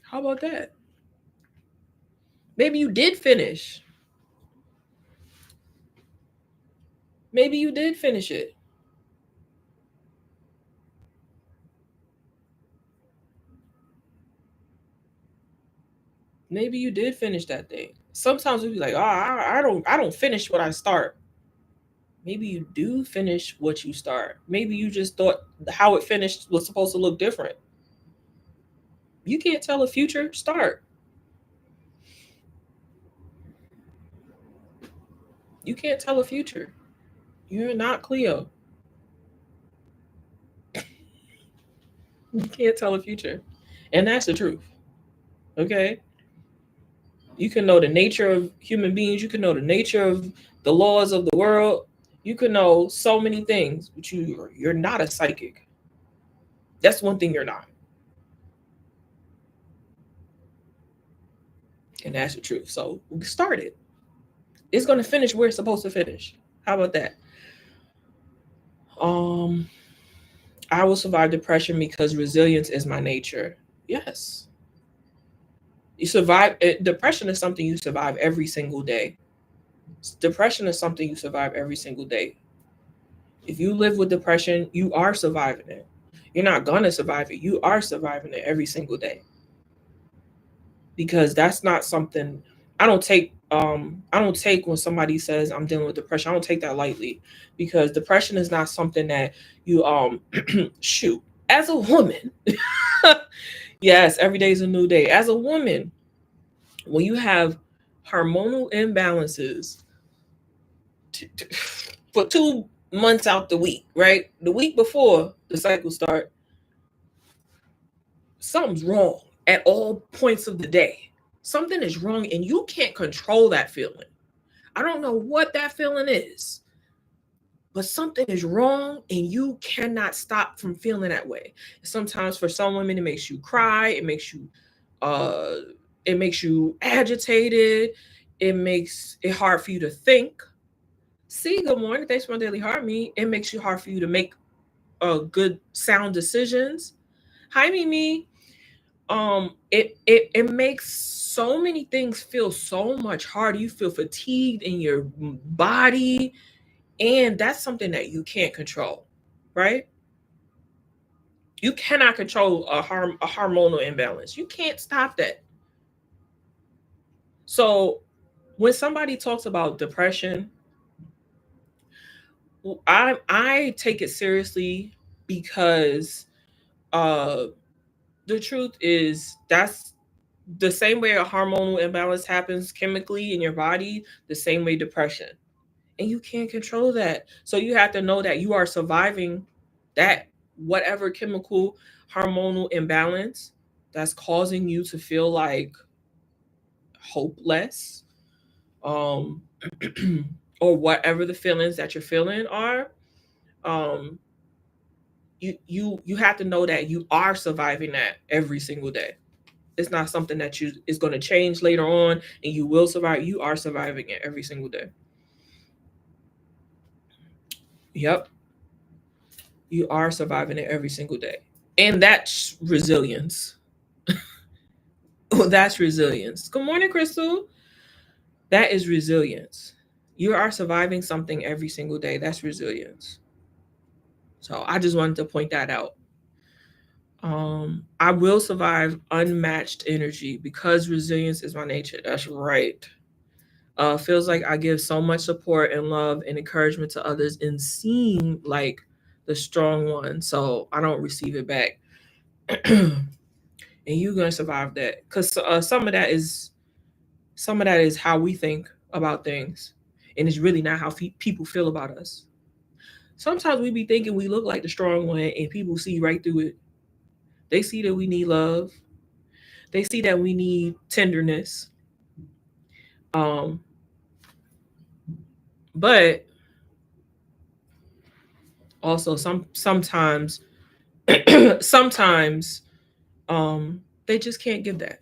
How about that? Maybe you did finish. Maybe you did finish it. Maybe you did finish that thing. Sometimes we'll be like, oh, I don't finish what I start. Maybe you do finish what you start. Maybe you just thought how it finished was supposed to look different. You can't tell a future start. You can't tell a future. You're not Cleo. You can't tell a future. And that's the truth. Okay? You can know the nature of human beings. You can know the nature of the laws of the world. You can know so many things, but you're not a psychic. That's one thing you're not. And that's the truth. So we started. It's gonna finish where it's supposed to finish. How about that? Um, I will survive depression because resilience is my nature. Yes. You survive depression is something you survive every single day. Depression is something you survive every single day. If you live with depression, you are surviving it. You're not gonna survive it. You are surviving it every single day. Because that's not something I don't take when somebody says I'm dealing with depression. I don't take that lightly because depression is not something that you shoot. As a woman, yes, every day is a new day. As a woman, when you have hormonal imbalances for 2 months out the week, right? The week before the cycle start, something's wrong at all points of the day. Something is wrong and you can't control that feeling. I don't know what that feeling is, but something is wrong and you cannot stop from feeling that way. Sometimes for some women it makes you cry, uh it makes you agitated, it makes it hard for you to think. See, good morning, thanks for my daily heart me. It makes you hard for you to make good sound decisions. Hi Mimi. It makes so many things feel so much harder. You feel fatigued in your body, and that's something that you can't control, right? You cannot control a hormonal imbalance. You can't stop that. So when somebody talks about depression, I take it seriously because uh the truth is that's the same way a hormonal imbalance happens chemically in your body, the same way depression. And you can't control that. So you have to know that you are surviving that whatever chemical hormonal imbalance that's causing you to feel like hopeless, um or whatever the feelings that you're feeling are. um you have to know that you are surviving that every single day. It's not something that you is going to change later on and you will survive. You are surviving it every single day. Yep, you are surviving it every single day. And that's resilience. Oh, that's resilience. Good morning, Crystal. That is resilience. You are surviving something every single day. That's resilience. So I just wanted to point that out. I will survive unmatched energy because resilience is my nature. That's right. Feels like I give so much support and love and encouragement to others and seem like the strong one. So I don't receive it back. And you're gonna survive that because some of that is how we think about things, and it's really not how people feel about us. Sometimes we be thinking we look like the strong one, and people see right through it. They see that we need love. They see that we need tenderness. Um, but also sometimes sometimes they just can't give that.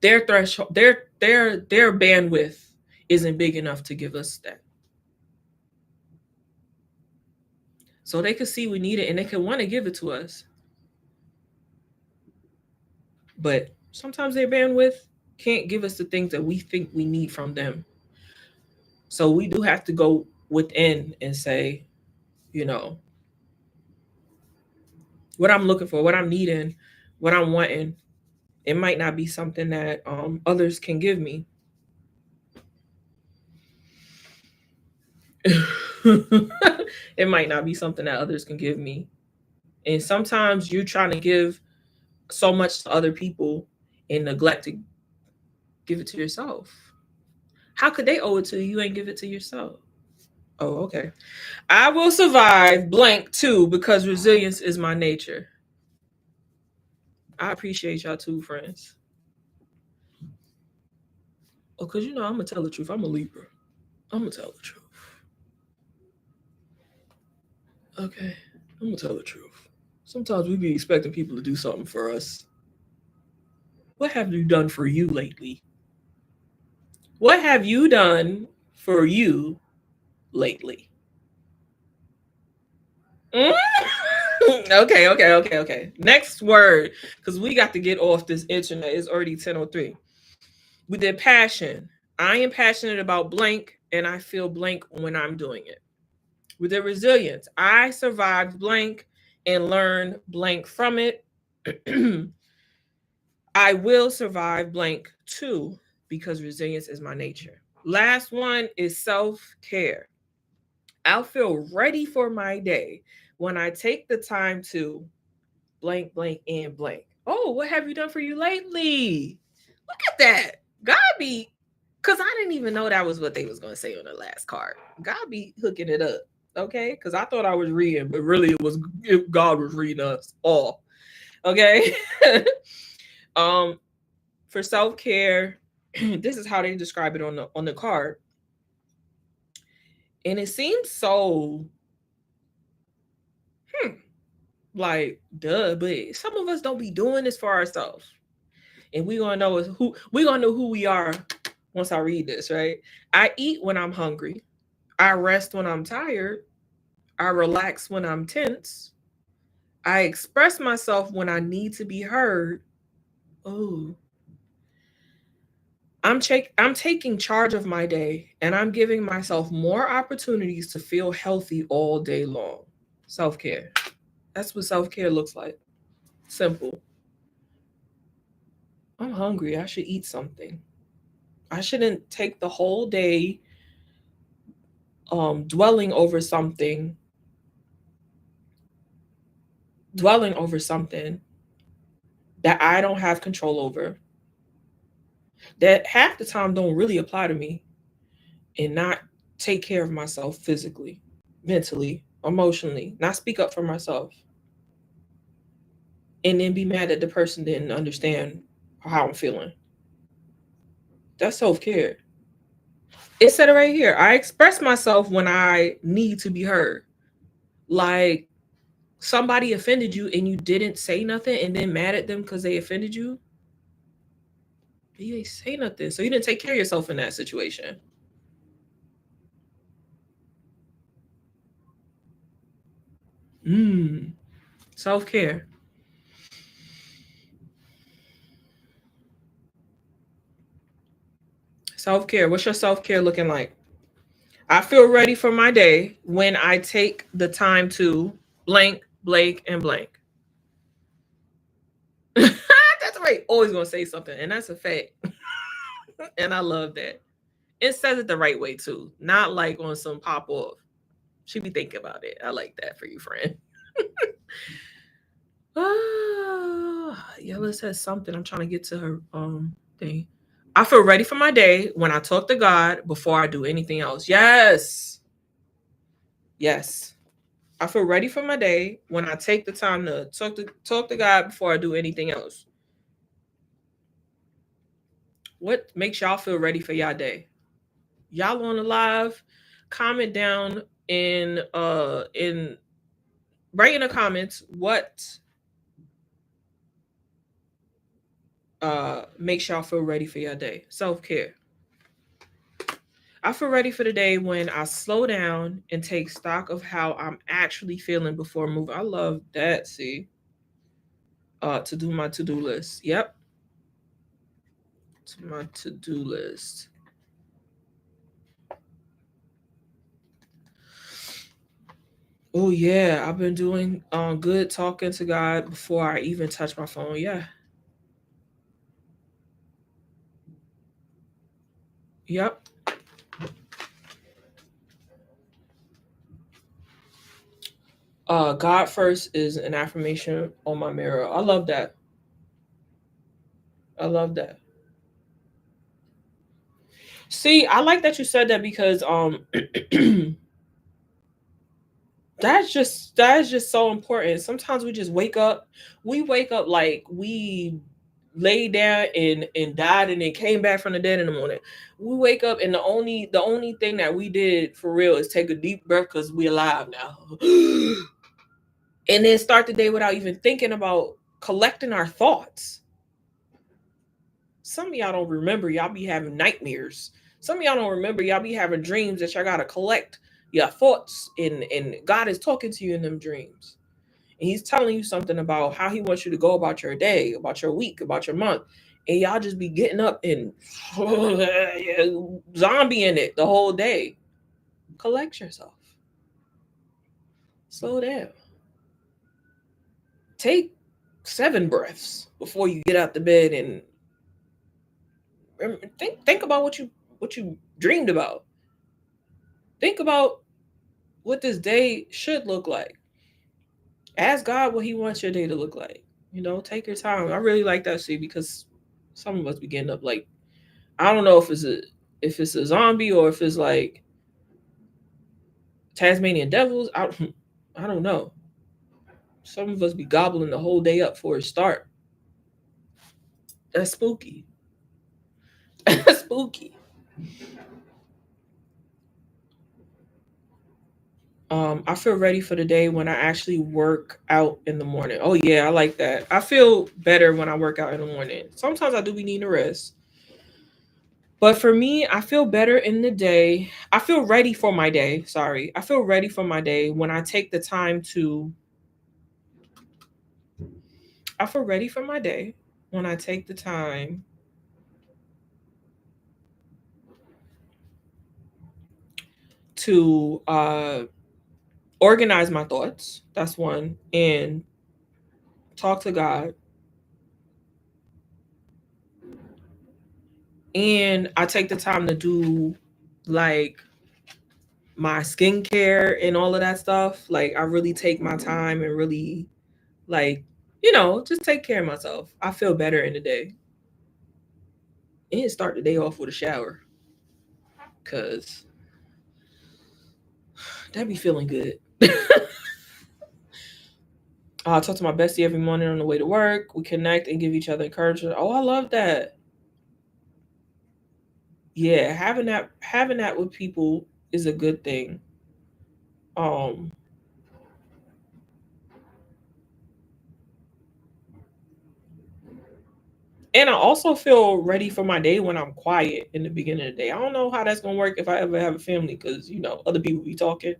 Their threshold, their bandwidth isn't big enough to give us that. So they could see we need it and they could want to give it to us. But sometimes their bandwidth can't give us the things that we think we need from them. So we do have to go within and say, you know, what I'm looking for, what I'm needing, what I'm wanting. It might not be something that others can give me. It might not be something that others can give me. And sometimes you're trying to give so much to other people and neglect to give it to yourself. How could they owe it to you? You ain't give it to yourself. Oh, okay. I will survive blank too because resilience is my nature. I appreciate y'all too, friends. Oh, because you know, I'm going to tell the truth. I'm a Libra. I'm going to tell the truth. Okay. I'm going to tell the truth. Sometimes we be expecting people to do something for us. What have you done for you lately? What have you done for you lately? Okay. Next word, because we got to get off this internet. It's already 10:03. We did passion. I am passionate about blank, and I feel blank when I'm doing it. We did resilience. I survived blank and learned blank from it. I will survive blank too because resilience is my nature. Last one is self-care. I'll feel ready for my day when I take the time to blank, blank, and blank. Oh, what have you done for you lately? Look at that. God be, because I didn't even know that was what they was going to say on the last card. God be hooking it up. Okay. Because I thought I was reading, but really God was reading us all. Okay. For self-care, this is how they describe it on the card. And it seems so like duh, but some of us don't be doing this for ourselves. And we're gonna know who we are once I read this, right? I eat when I'm hungry. I rest when I'm tired. I relax when I'm tense. I express myself when I need to be heard. Oh, I'm taking charge of my day and I'm giving myself more opportunities to feel healthy all day long. Self-care. That's what self-care looks like. Simple. I'm hungry. I should eat something. I shouldn't take the whole day dwelling over something that I don't have control over, that half the time don't really apply to me, and not take care of myself physically, mentally, emotionally, not speak up for myself, and then be mad that the person didn't understand how I'm feeling. That's self-care. It said it right here. I express myself when I need to be heard. Like somebody offended you and you didn't say nothing and then mad at them because they offended you. You ain't say nothing. So you didn't take care of yourself in that situation. Self-care. Self-care. What's your self-care looking like? I feel ready for my day when I take the time to blank, blank, and blank. That's right. Always gonna say something, and that's a fact. And I love that. It says it the right way too, not like on some pop off. She be thinking about it. I like that for you, friend. Yella says something. I'm trying to get to her thing. I feel ready for my day when I talk to God before I do anything else. Yes. Yes. I feel ready for my day when I take the time to talk to God before I do anything else. What makes y'all feel ready for y'all day? Y'all on the live? Comment down in write in the comments what makes y'all feel ready for your day. Self-care. I feel ready for the day when I slow down and take stock of how I'm actually feeling before moving. I love that. See, to do my to-do list. Yep, to my to-do list. Oh yeah, I've been doing good talking to God before I even touch my phone. Yeah, Yep. God first is an affirmation on my mirror. I love that. I love that. See, I like that you said that because that is just so important. Sometimes we wake up like we laid down and died and then came back from the dead in the morning. We wake up and the only thing that we did for real is take a deep breath because we alive now. And then start the day without even thinking about collecting our thoughts. Some of y'all don't remember y'all be having nightmares. Some of y'all don't remember y'all be having dreams that y'all gotta collect your thoughts and God is talking to you in them dreams. And he's telling you something about how he wants you to go about your day, about your week, about your month. And y'all just be getting up and zombie in it the whole day. Collect yourself. Slow down. Take 7 breaths before you get out the bed and think about what you dreamed about. Think about what this day should look like. Ask God what he wants your day to look like. Take your time. I really like that, see, because some of us be getting up like, I don't know if it's a zombie or if it's like Tasmanian devils. I don't know. Some of us be gobbling the whole day up for a start. That's spooky. That's spooky. I feel ready for the day when I actually work out in the morning. Oh yeah, I like that. I feel better when I work out in the morning. Sometimes I do be needing a rest. But for me, I feel better in the day. I feel ready for my day. Sorry. I feel ready for my day when I take the time to I feel ready for my day when I take the time to organize my thoughts. That's one. And talk to God. And I take the time to do like my skincare and all of that stuff. Like I really take my time and really like, just take care of myself. I feel better in the day. And start the day off with a shower. Cause that be feeling good. I talk to my bestie every morning on the way to work. We connect and give each other encouragement. Oh, I love that. Yeah, having that with people is a good thing. Um, and I also feel ready for my day when I'm quiet in the beginning of the day. I don't know how that's gonna work if I ever have a family, because other people be talking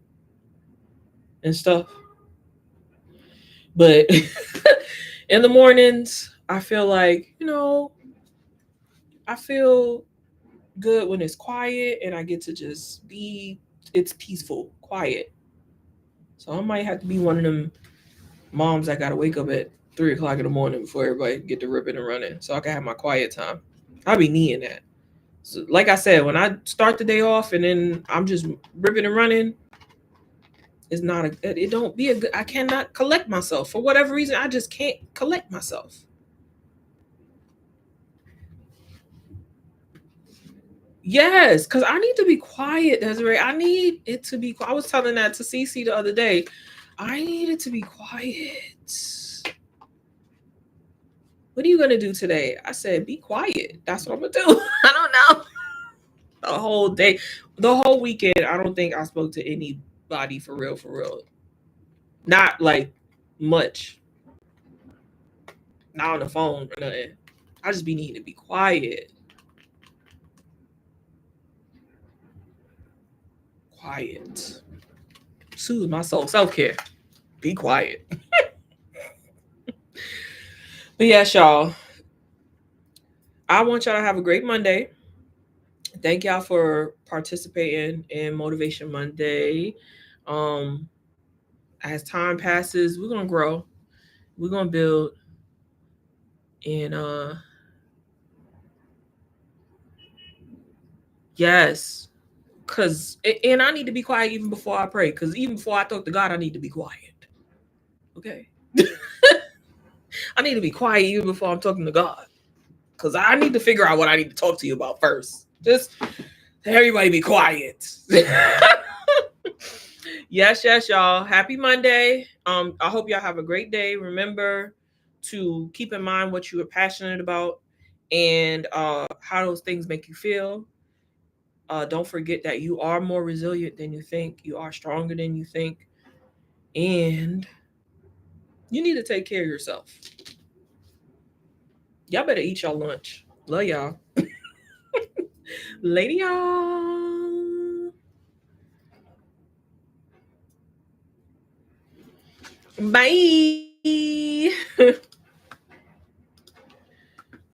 and stuff. But in the mornings, I feel like I feel good when it's quiet and I get to just be. It's peaceful, quiet. So I might have to be one of them moms that gotta wake up at 3 o'clock in the morning before everybody get to ripping and running, so I can have my quiet time. I'll be needing that. So, like I said, when I start the day off and then I'm just ripping and running, it's not a. It don't be a good. I cannot collect myself for whatever reason. I just can't collect myself. Yes, because I need to be quiet, Desiree. I need it to be. I was telling that to Cece the other day. I need it to be quiet. What are you gonna do today? I said, be quiet. That's what I'm gonna do. I don't know. The whole day, the whole weekend, I don't think I spoke to anybody for real, for real. Not like much. Not on the phone or nothing. I just be needing to be quiet. Quiet. Soothe my soul. Self care. Be quiet. But yes, y'all. I want y'all to have a great Monday. Thank y'all for participating in Motivation Monday. Um, as time passes, we're gonna grow. We're gonna build, and Yes. And I need to be quiet even before I pray. Because even before I talk to God, I need to be quiet. Okay. I need to be quiet even before I'm talking to God. Because I need to figure out what I need to talk to you about first. Just everybody be quiet. Yes, y'all. Happy Monday. I hope y'all have a great day. Remember to keep in mind what you are passionate about and how those things make you feel. Don't forget that you are more resilient than you think. You are stronger than you think. And you need to take care of yourself. Y'all better eat your lunch. Love y'all. Lady y'all. Bye.